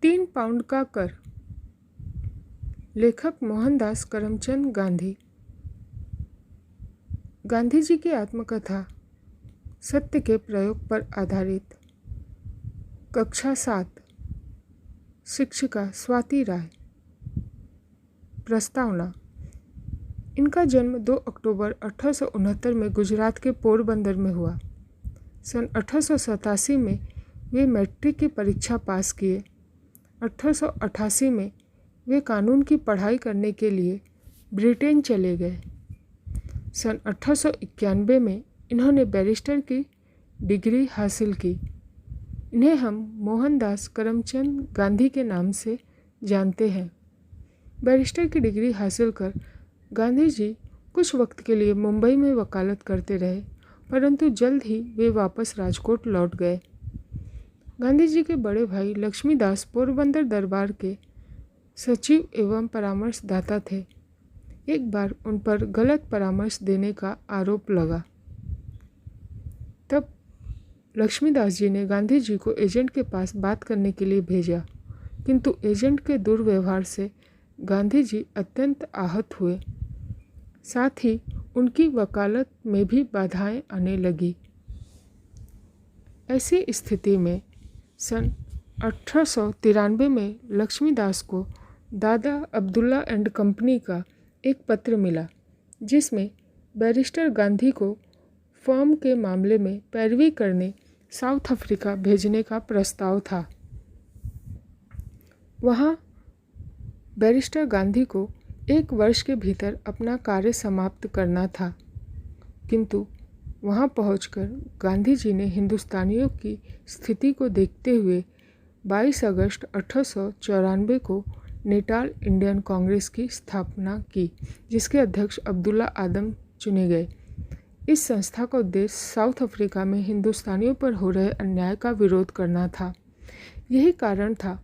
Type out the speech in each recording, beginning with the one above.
3 pound का कर। लेखक मोहनदास करमचंद गांधी। गांधी जी की आत्मकथा सत्य के प्रयोग पर आधारित। कक्षा 7। शिक्षिका स्वाति राय। प्रस्तावना। इनका जन्म 2 अक्टूबर 1869 में गुजरात के पोरबंदर में हुआ। सन 1887 में वे मैट्रिक की परीक्षा पास किए। 1888 में वे कानून की पढ़ाई करने के लिए ब्रिटेन चले गए। सन 1891 में इन्होंने बैरिस्टर की डिग्री हासिल की। इन्हें हम मोहनदास करमचंद गांधी के नाम से जानते हैं। बैरिस्टर की डिग्री हासिल कर गांधी जी कुछ वक्त के लिए मुंबई में वकालत करते रहे, परंतु जल्द ही वे वापस राजकोट लौट गए। गांधी जी के बड़े भाई लक्ष्मीदास पोरबंदर दरबार के सचिव एवं परामर्शदाता थे। एक बार उन पर गलत परामर्श देने का आरोप लगा। तब लक्ष्मीदास जी ने गांधी जी को एजेंट के पास बात करने के लिए भेजा, किंतु एजेंट के दुर्व्यवहार से गांधी जी अत्यंत आहत हुए। साथ ही उनकी वकालत में भी बाधाएं आने लगी। ऐसी स्थिति में सन 1893 में लक्ष्मीदास को दादा अब्दुल्ला एंड कंपनी का एक पत्र मिला, जिसमें बैरिस्टर गांधी को फर्म के मामले में पैरवी करने साउथ अफ्रीका भेजने का प्रस्ताव था। वहाँ बैरिस्टर गांधी को 1 वर्ष के भीतर अपना कार्य समाप्त करना था, किंतु वहाँ पहुंचकर गांधी जी ने हिंदुस्तानियों की स्थिति को देखते हुए 22 अगस्त 1894 को नेटाल इंडियन कांग्रेस की स्थापना की, जिसके अध्यक्ष अब्दुल्ला आदम चुने गए। इस संस्था का उद्देश्य साउथ अफ्रीका में हिंदुस्तानियों पर हो रहे अन्याय का विरोध करना था। यही कारण था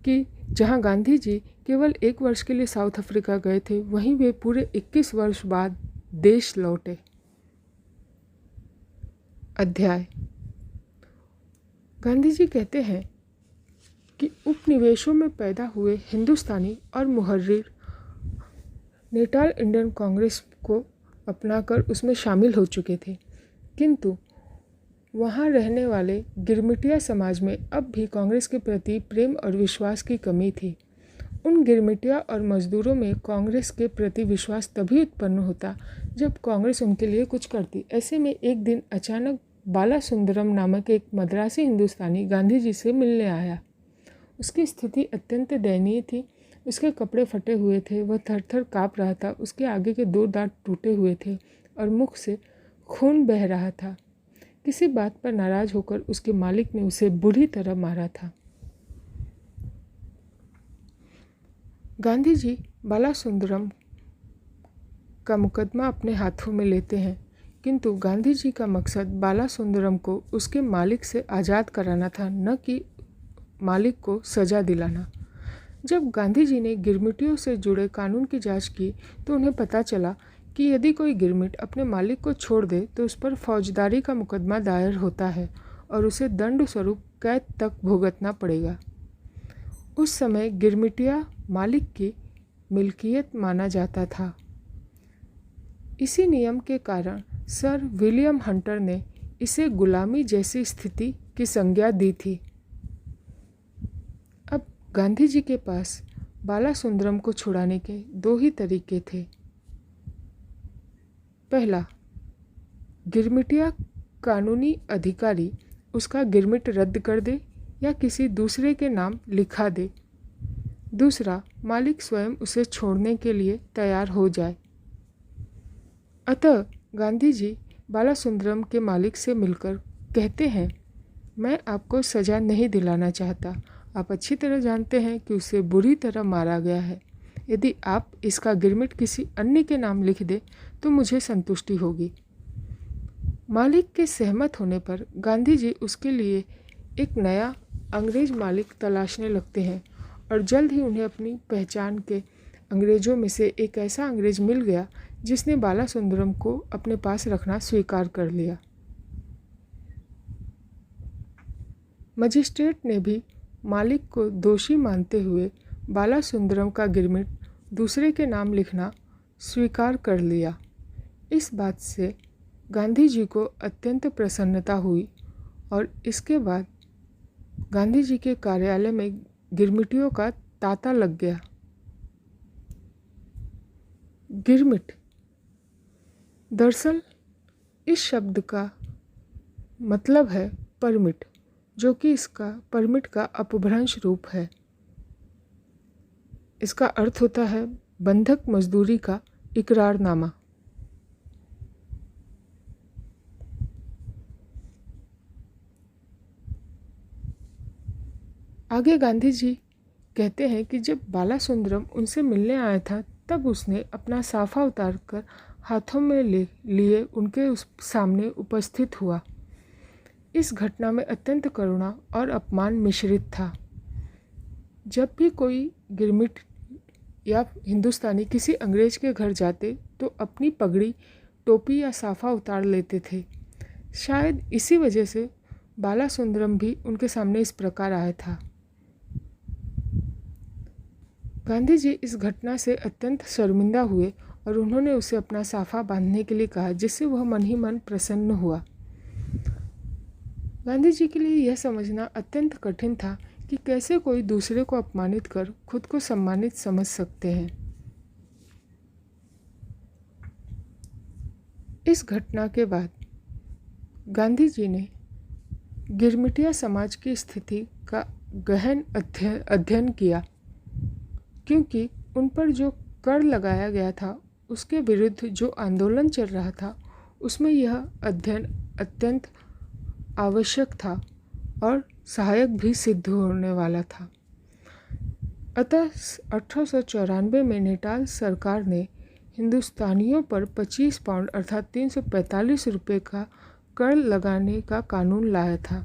कि जहां गांधी जी केवल 1 वर्ष के लिए साउथ अफ्रीका गए थे, वहीं वे पूरे 21 वर्ष बाद देश लौटे। अध्याय। गांधी जी कहते हैं कि उपनिवेशों में पैदा हुए हिंदुस्तानी और मुहर्रिर नेटाल इंडियन कांग्रेस को अपनाकर उसमें शामिल हो चुके थे, किंतु वहाँ रहने वाले गिरमिटिया समाज में अब भी कांग्रेस के प्रति प्रेम और विश्वास की कमी थी। उन गिरमिटिया और मजदूरों में कांग्रेस के प्रति विश्वास तभी उत्पन्न होता जब कांग्रेस उनके लिए कुछ करती। ऐसे में एक दिन अचानक बाला सुंदरम नामक एक मद्रासी हिंदुस्तानी गांधी जी से मिलने आया। उसकी स्थिति अत्यंत दयनीय थी। उसके कपड़े फटे हुए थे, वह थर-थर काँप रहा था। उसके आगे के 2 दांत टूटे हुए थे और मुख से खून बह रहा था। किसी बात पर नाराज होकर उसके मालिक ने उसे बुरी तरह मारा था। गांधी जी बाला सुंदरम का मुकदमा अपने हाथों में लेते हैं, किंतु गांधी जी का मकसद बाला सुंदरम को उसके मालिक से आज़ाद कराना था, न कि मालिक को सज़ा दिलाना। जब गांधी जी ने गिरमिटियों से जुड़े कानून की जांच की तो उन्हें पता चला कि यदि कोई गिरमिट अपने मालिक को छोड़ दे तो उस पर फौजदारी का मुकदमा दायर होता है और उसे दंड स्वरूप कैद तक भुगतना पड़ेगा। उस समय गिरमिटिया मालिक की मिल्कियत माना जाता था। इसी नियम के कारण सर विलियम हंटर ने इसे गुलामी जैसी स्थिति की संज्ञा दी थी। अब गांधी जी के पास बाला सुंदरम को छुड़ाने के 2 ही तरीके थे। पहला, गिरमिटिया कानूनी अधिकारी उसका गिरमिट रद्द कर दे या किसी दूसरे के नाम लिखा दे। दूसरा, मालिक स्वयं उसे छोड़ने के लिए तैयार हो जाए। अतः गांधी जी बाला सुंदरम के मालिक से मिलकर कहते हैं, मैं आपको सज़ा नहीं दिलाना चाहता। आप अच्छी तरह जानते हैं कि उसे बुरी तरह मारा गया है। यदि आप इसका गिरमिट किसी अन्य के नाम लिख दे तो मुझे संतुष्टि होगी। मालिक के सहमत होने पर गांधी जी उसके लिए एक नया अंग्रेज मालिक तलाशने लगते हैं और जल्द ही उन्हें अपनी पहचान के अंग्रेज़ों में से एक ऐसा अंग्रेज मिल गया जिसने बाला सुंदरम को अपने पास रखना स्वीकार कर लिया। मजिस्ट्रेट ने भी मालिक को दोषी मानते हुए बालासुंदरम का गिरमिट दूसरे के नाम लिखना स्वीकार कर लिया। इस बात से गांधी जी को अत्यंत प्रसन्नता हुई और इसके बाद गांधी जी के कार्यालय में गिरमिटियों का तांता लग गया। गिरमिट दरअसल इस शब्द का मतलब है परमिट, जो कि इसका परमिट का अपभ्रंश रूप है। इसका अर्थ होता है बंधक मजदूरी का इकरारनामा। आगे गांधी जी कहते हैं कि जब बालासुंदरम उनसे मिलने आया था तब उसने अपना साफा उतारकर हाथों में लिए उनके सामने उपस्थित हुआ। इस घटना में अत्यंत करुणा और अपमान मिश्रित था। जब भी कोई गिरमिट या हिंदुस्तानी किसी अंग्रेज के घर जाते तो अपनी पगड़ी, टोपी या साफा उतार लेते थे। शायद इसी वजह से बालासुंदरम भी उनके सामने इस प्रकार आया था। गांधी जी इस घटना से अत्यंत शर्मिंदा हुए और उन्होंने उसे अपना साफा बांधने के लिए कहा, जिससे वह मन ही मन प्रसन्न हुआ। गांधी जी के लिए यह समझना अत्यंत कठिन था कि कैसे कोई दूसरे को अपमानित कर खुद को सम्मानित समझ सकते हैं। इस घटना के बाद गांधी जी ने गिरमिटिया समाज की स्थिति का गहन अध्ययन किया, क्योंकि उन पर जो कर लगाया गया था उसके विरुद्ध जो आंदोलन चल रहा था उसमें यह अध्ययन अत्यंत आवश्यक था और सहायक भी सिद्ध होने वाला था। अतः 1894 में नेटाल सरकार ने हिंदुस्तानियों पर 25 पाउंड अर्थात 345 रुपये का कर लगाने का कानून लाया था।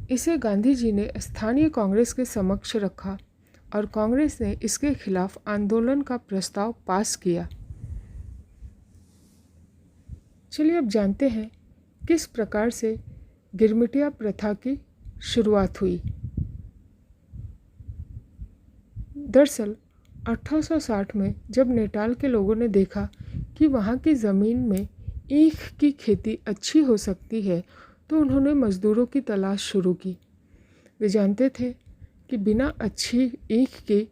इसे गांधी जी ने स्थानीय कांग्रेस के समक्ष रखा और कांग्रेस ने इसके खिलाफ आंदोलन का प्रस्ताव पास किया। चलिए अब जानते हैं किस प्रकार से गिरमिटिया प्रथा की शुरुआत हुई। दरअसल 1860 में जब नेटाल के लोगों ने देखा कि वहाँ की ज़मीन में ईख की खेती अच्छी हो सकती है तो उन्होंने मज़दूरों की तलाश शुरू की। वे जानते थे कि बिना अच्छी ईख के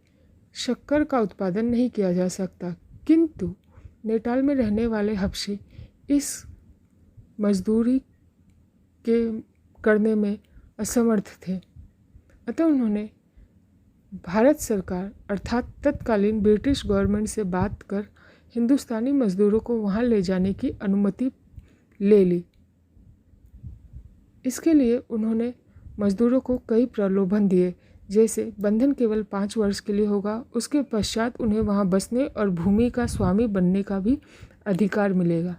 शक्कर का उत्पादन नहीं किया जा सकता, किंतु नेटाल में रहने वाले हबशी इस मजदूरी के करने में असमर्थ थे। अतः उन्होंने भारत सरकार अर्थात तत्कालीन ब्रिटिश गवर्नमेंट से बात कर हिंदुस्तानी मजदूरों को वहाँ ले जाने की अनुमति ले ली। इसके लिए उन्होंने मजदूरों को कई प्रलोभन दिए, जैसे बंधन केवल 5 वर्ष के लिए होगा, उसके पश्चात उन्हें वहाँ बसने और भूमि का स्वामी बनने का भी अधिकार मिलेगा।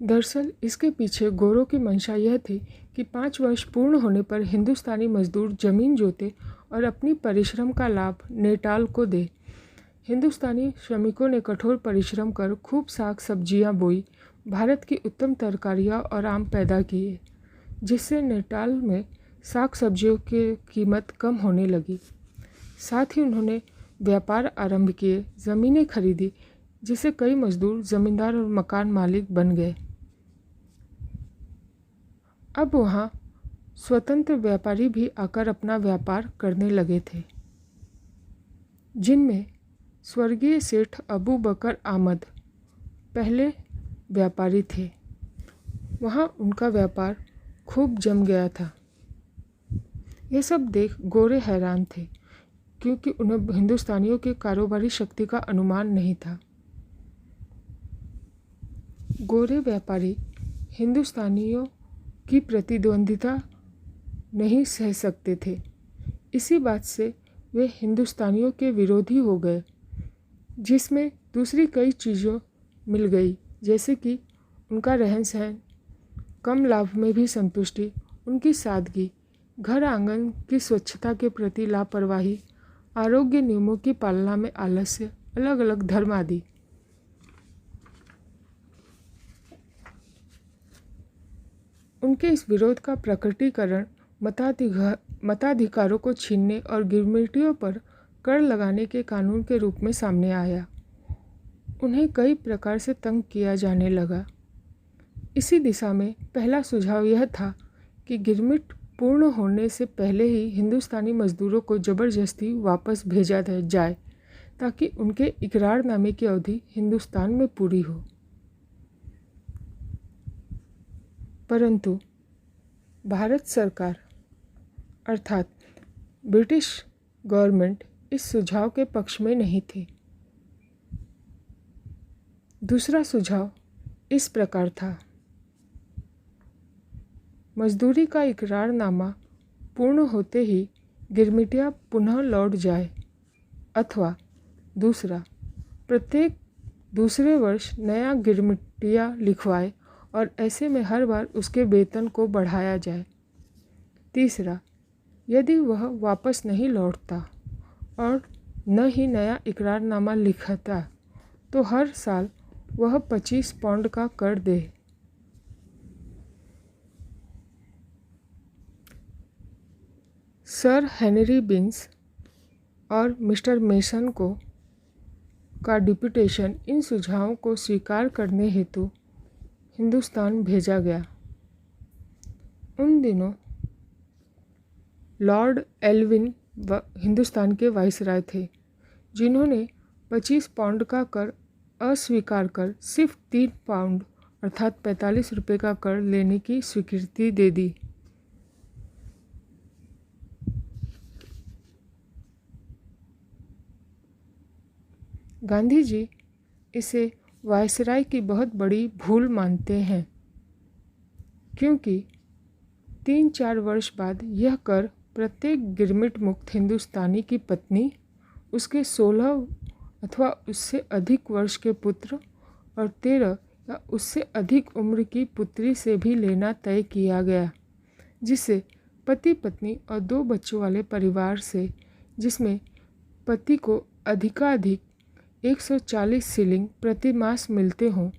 दरअसल इसके पीछे गोरों की मंशा यह थी कि 5 वर्ष पूर्ण होने पर हिंदुस्तानी मजदूर जमीन जोते और अपनी परिश्रम का लाभ नेटाल को दे। हिंदुस्तानी श्रमिकों ने कठोर परिश्रम कर खूब साग सब्जियां बोई, भारत की उत्तम तरकारियां और आम पैदा किए, जिससे नेटाल में साग सब्जियों की कीमत कम होने लगी। साथ ही उन्होंने व्यापार आरंभ किए, ज़मीनें खरीदी, जिससे कई मजदूर ज़मींदार और मकान मालिक बन गए। अब वहाँ स्वतंत्र व्यापारी भी आकर अपना व्यापार करने लगे थे, जिनमें स्वर्गीय सेठ अबू बकर आमद पहले व्यापारी थे। वहाँ उनका व्यापार खूब जम गया था। यह सब देख गोरे हैरान थे, क्योंकि उन्हें हिंदुस्तानियों के कारोबारी शक्ति का अनुमान नहीं था। गोरे व्यापारी हिंदुस्तानियों की प्रतिद्वंदिता नहीं सह सकते थे। इसी बात से वे हिंदुस्तानियों के विरोधी हो गए, जिसमें दूसरी कई चीज़ों मिल गई, जैसे कि उनका रहन सहन, कम लाभ में भी संतुष्टि, उनकी सादगी, घर आंगन की स्वच्छता के प्रति लापरवाही, आरोग्य नियमों की पालना में आलस्य, अलग अलग धर्म आदि। उनके इस विरोध का प्रकटीकरण मताधिकारों को छीनने और गिरमिटियों पर कर लगाने के कानून के रूप में सामने आया। उन्हें कई प्रकार से तंग किया जाने लगा। इसी दिशा में पहला सुझाव यह था कि गिरमिट पूर्ण होने से पहले ही हिंदुस्तानी मजदूरों को ज़बरदस्ती वापस भेजा जाए ताकि उनके इकरारनामे की अवधि हिंदुस्तान में पूरी हो। परंतु भारत सरकार अर्थात ब्रिटिश गवर्नमेंट इस सुझाव के पक्ष में नहीं थी। दूसरा सुझाव इस प्रकार था, मजदूरी का इकरारनामा पूर्ण होते ही गिरमिटियाँ पुनः लौट जाए, अथवा दूसरा, प्रत्येक दूसरे वर्ष नया गिरमिटिया लिखवाए और ऐसे में हर बार उसके वेतन को बढ़ाया जाए। तीसरा, यदि वह वापस नहीं लौटता और न ही नया इकरारनामा लिखता तो हर साल वह 25 पाउंड का कर दे। सर हेनरी बिन्स और मिस्टर मेसन का डिप्यूटेशन इन सुझावों को स्वीकार करने हेतु हिंदुस्तान भेजा गया। उन दिनों लॉर्ड एल्विन हिंदुस्तान के वाइसराय थे, जिन्होंने 25 पाउंड का कर अस्वीकार कर सिर्फ 3 पाउंड अर्थात 45 रुपये का कर लेने की स्वीकृति दे दी। गांधी जी इसे वायसराय की बहुत बड़ी भूल मानते हैं, क्योंकि 3-4 वर्ष बाद यह कर प्रत्येक गिरमिट मुक्त हिंदुस्तानी की पत्नी, उसके 16 अथवा उससे अधिक वर्ष के पुत्र और 13 या उससे अधिक उम्र की पुत्री से भी लेना तय किया गया, जिससे पति पत्नी और 2 बच्चों वाले परिवार से, जिसमें पति को अधिकाधिक 140 शिलिंग प्रति मास मिलते हों,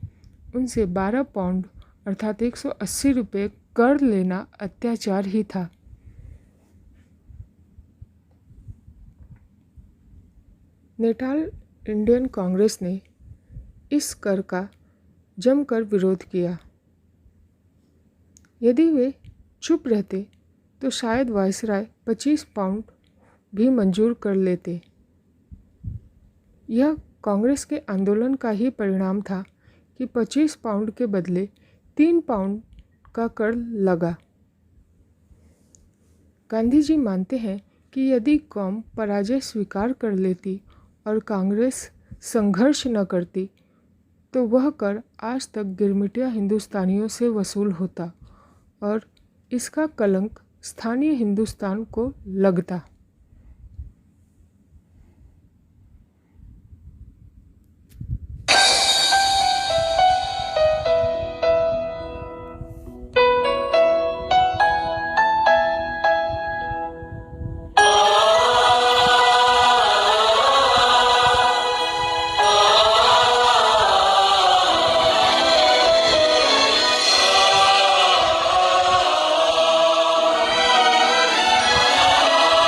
उनसे 12 पाउंड अर्थात 180 रुपये कर लेना अत्याचार ही था। नेटाल इंडियन कांग्रेस ने इस कर का जमकर विरोध किया। यदि वे चुप रहते तो शायद वायसराय 25 पाउंड भी मंजूर कर लेते। यह कांग्रेस के आंदोलन का ही परिणाम था कि 25 पाउंड के बदले 3 पाउंड का कर लगा। गांधी जी मानते हैं कि यदि कौम पराजय स्वीकार कर लेती और कांग्रेस संघर्ष न करती तो वह कर आज तक गिरमिटिया हिंदुस्तानियों से वसूल होता और इसका कलंक स्थानीय हिंदुस्तान को लगता।